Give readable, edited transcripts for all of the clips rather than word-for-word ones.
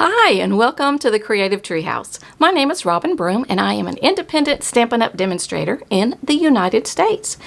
Hi, and welcome to the Creative Treehouse. My name is Robin Broom, and I am an independent Stampin' Up! Demonstrator in the United States.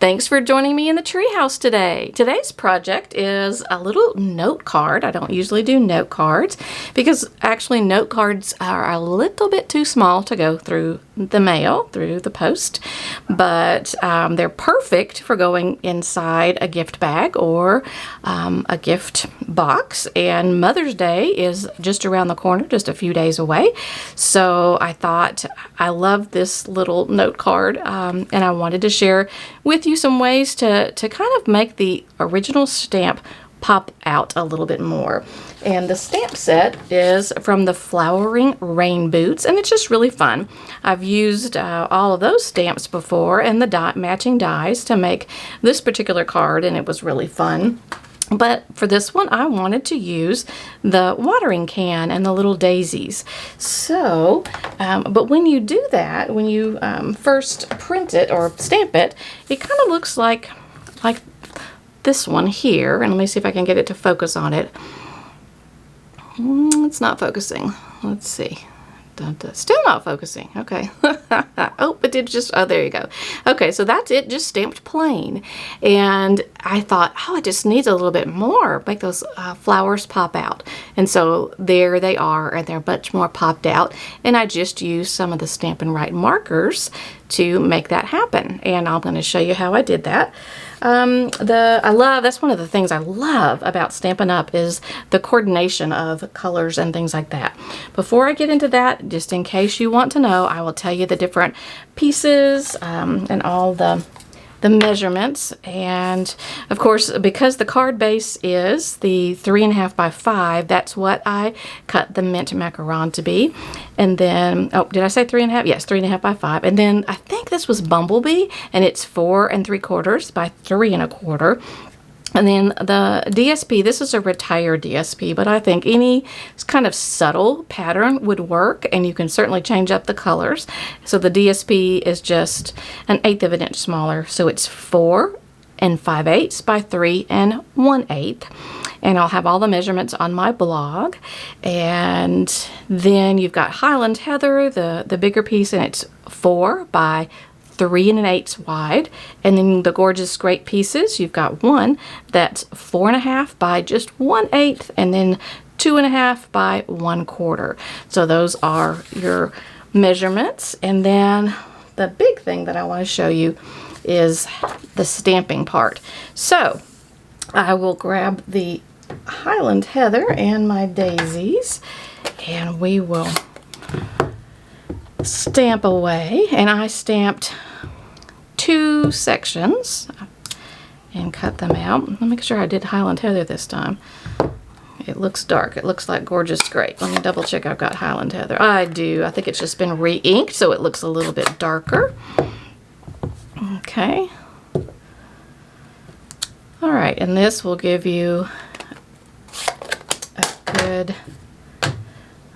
Thanks for joining me in the treehouse today. Today's project is a little note card. I don't usually do note cards because actually note cards are a little bit too small to go through the mail, through the post, but they're perfect for going inside a gift bag or a gift box. And Mother's Day is just around the corner, just a few days away. So I thought I love this little note card and I wanted to share with you some ways to kind of make the original stamp pop out a little bit more. And the stamp set is from the Flowering Rain Boots, and it's just really fun. I've used all of those stamps before and the matching dies to make this particular card, and it was really fun. But for this one, I wanted to use the watering can and the little daisies. So, but when you do that, when you first print it or stamp it, it kind of looks like this one here. And let me see if I can get it to focus on it. It's not focusing. Let's see. Still not focusing. Okay. Oh, it did just, oh, there you go. Okay, so that's it, just stamped plain. And I thought, oh, it just needs a little bit more, make those flowers pop out. And so there they are, and they're much more popped out. And I just used some of the Stampin' Write markers to make that happen. And I'm going to show you how I did that. That's one of the things I love about Stampin' Up! Is the coordination of colors and things like that. Before I get into that, just in case you want to know, I will tell you the different pieces and all the measurements. And of course, because the card base is the 3.5 by 5, that's what I cut the mint macaron to be. And then, oh, did I say 3.5? Yes, 3.5 by 5. And then I think this was Bumblebee, and it's 4 3/4 by 3 1/4. And then the DSP, this is a retired DSP, but I think any kind of subtle pattern would work, and you can certainly change up the colors. So the DSP is just 1/8 of an inch smaller, so it's 4 5/8 by 3 1/8. And I'll have all the measurements on my blog. And then you've got Highland Heather, the bigger piece, and it's 4 by 3 1/8 wide. And then the Gorgeous Great pieces, you've got one that's 4.5 by just 1/8, and then 2.5 by 1/4. So those are your measurements. And then the big thing that I want to show you is the stamping part. So I will grab the Highland Heather and my daisies, and we will stamp away. And I stamped 2 sections and cut them out. Let me make sure I did Highland Heather this time. It looks dark. It looks like Gorgeous Great. Let me double check I've got Highland Heather. I do. I think it's just been re-inked, so it looks a little bit darker. Okay. All right, and this will give you a good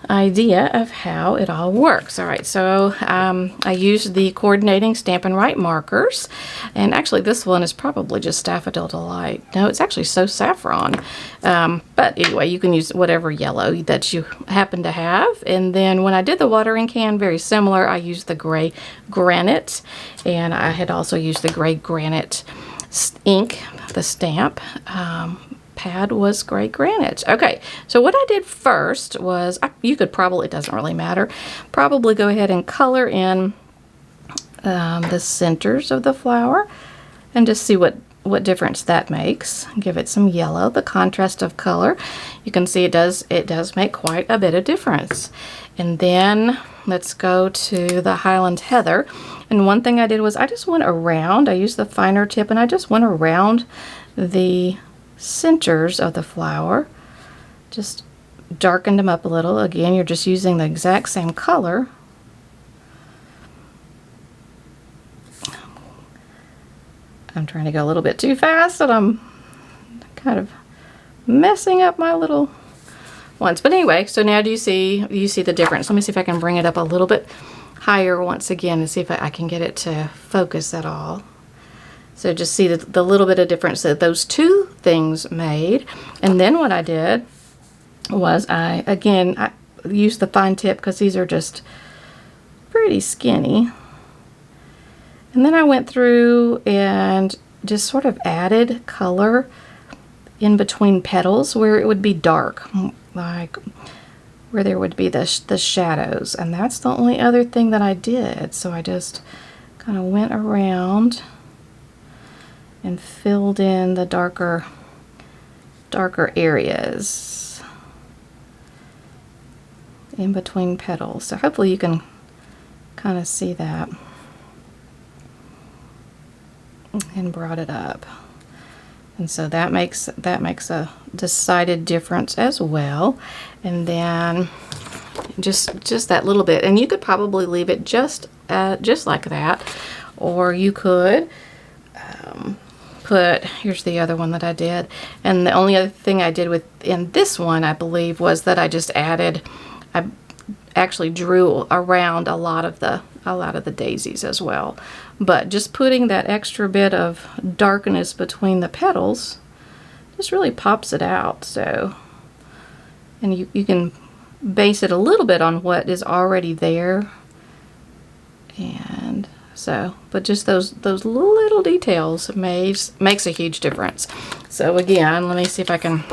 idea of how it all works. All right, so I used the coordinating Stampin' Write markers, and actually this one is probably just Daffodil Delight. No, it's actually So Saffron. But anyway, you can use whatever yellow that you happen to have. And then when I did the watering can, very similar, I used the gray granite, and I had also used the gray granite ink, the stamp. Pad was gray granite. Okay, so what I did first was, you could probably, it doesn't really matter, probably go ahead and color in the centers of the flower and just see what difference that makes. Give it some yellow, the contrast of color. You can see it does make quite a bit of difference. And then let's go to the Highland Heather. And one thing I did was I just went around, I used the finer tip, and I just went around the centers of the flower, just darkened them up a little. Again, you're just using the exact same color. I'm trying to go a little bit too fast, and I'm kind of messing up my little ones. But anyway, so now do you see the difference? Let me see if I can bring it up a little bit higher once again and see if I can get it to focus at all. So just see the little bit of difference that those two things made. And then what I did was I used the fine tip because these are just pretty skinny. And then I went through and just sort of added color in between petals where it would be dark, like where there would be the shadows. And that's the only other thing that I did. So I just kind of went around and filled in the darker areas in between petals. So hopefully you can kind of see that, and brought it up. And so that makes a decided difference as well. And then just that little bit, and you could probably leave it just like that, or you could here's the other one that I did. And the only other thing I did in this one, I believe, was that I actually drew around a lot of the daisies as well. But just putting that extra bit of darkness between the petals just really pops it out. So, and you can base it a little bit on what is already there. And so, but just those little details makes a huge difference. So again, let me see if I can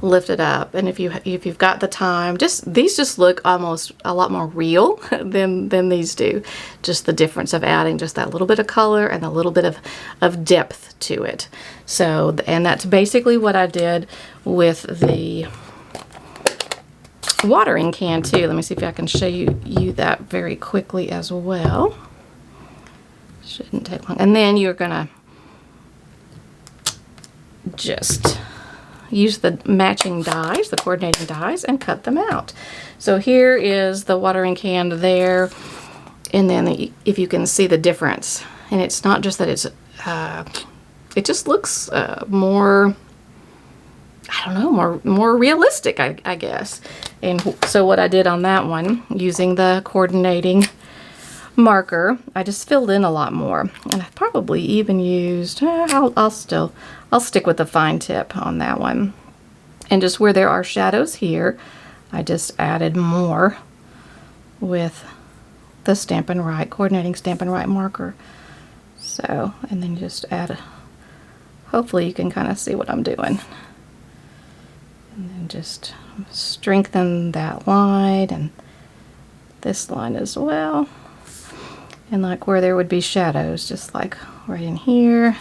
lift it up. And if you've got the time, these just look almost a lot more real than these do. Just the difference of adding just that little bit of color and a little bit of depth to it. So, and that's basically what I did with the watering can too. Let me see if I can show you that very quickly as well. Shouldn't take long. And then you're gonna just use the matching dies, the coordinating dies, and cut them out. So here is the watering can there, and then if you can see the difference, and it's not just that it's it just looks more, I don't know, more realistic, I guess. And so what I did on that one, using the coordinating marker, I just filled in a lot more, and I probably even used I'll stick with the fine tip on that one. And just where there are shadows here, I just added more with the Stampin' Write, coordinating Stampin' Write marker. So, and then just add, hopefully you can kind of see what I'm doing. And then just strengthen that line and this line as well. And like where there would be shadows, just like right in here,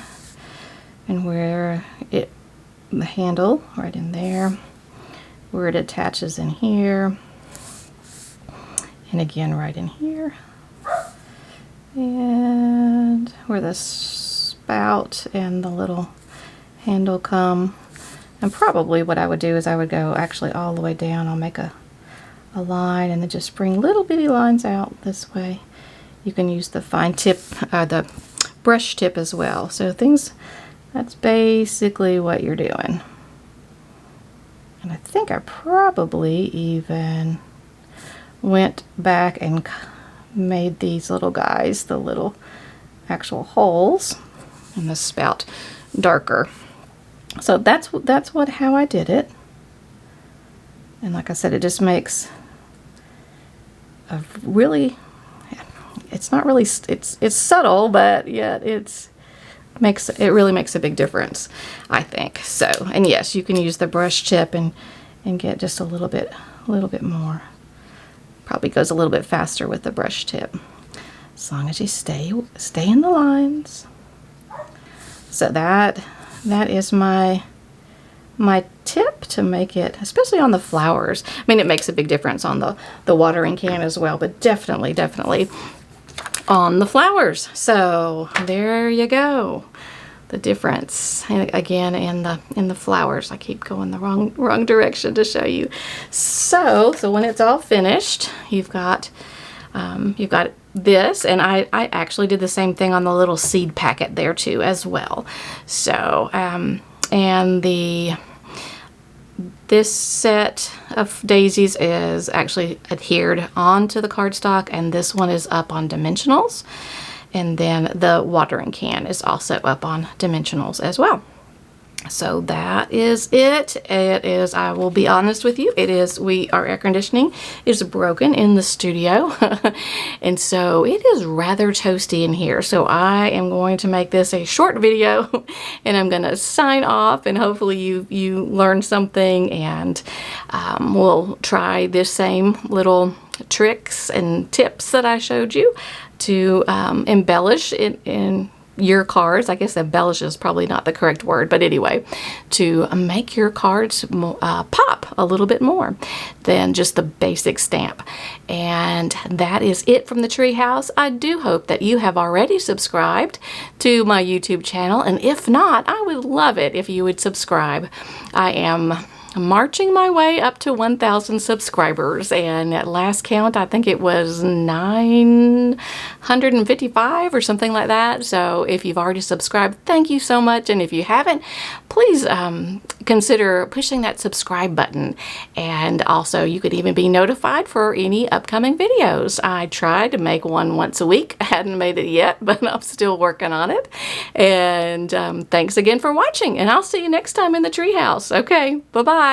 and where the handle right in there, where it attaches in here, and again right in here, and where the spout and the little handle come. And probably what I would do is I would go actually all the way down. I'll make a line and then just bring little bitty lines out this way. You can use the fine tip, the brush tip as well. So that's basically what you're doing. And I think I probably even went back and made these little guys, the little actual holes in the spout, darker. So that's how I did it. And like I said, it just makes a really, it's not really, it's subtle, but yet it really makes a big difference, I think. So, and yes, you can use the brush tip and get just a little bit more. Probably goes a little bit faster with the brush tip, as long as you stay in the lines. So that is my tip to make it, especially on the flowers. I mean, it makes a big difference on the watering can as well, but definitely on the flowers. So there you go, the difference. And again, in the flowers, I keep going the wrong direction to show you. So when it's all finished, you've got this, and I actually did the same thing on the little seed packet there too as well. So and this set of daisies is actually adhered onto the cardstock, and this one is up on dimensionals, and then the watering can is also up on dimensionals as well. So that is it. It is, I will be honest with you, our air conditioning is broken in the studio. And so it is rather toasty in here. So I am going to make this a short video and I'm going to sign off, and hopefully you learned something, and we'll try this same little tricks and tips that I showed you to embellish it in your cards. I guess embellish is probably not the correct word, but anyway, to make your cards pop a little bit more than just the basic stamp. And that is it from the Treehouse. I do hope that you have already subscribed to my YouTube channel, and if not, I would love it if you would subscribe. I am marching my way up to 1,000 subscribers, and at last count I think it was 955 or something like that. So if you've already subscribed, thank you so much, and if you haven't, please consider pushing that subscribe button. And also, you could even be notified for any upcoming videos. I try to make one once a week. I hadn't made it yet, but I'm still working on it. And thanks again for watching, and I'll see you next time in the Treehouse. Okay, bye-bye.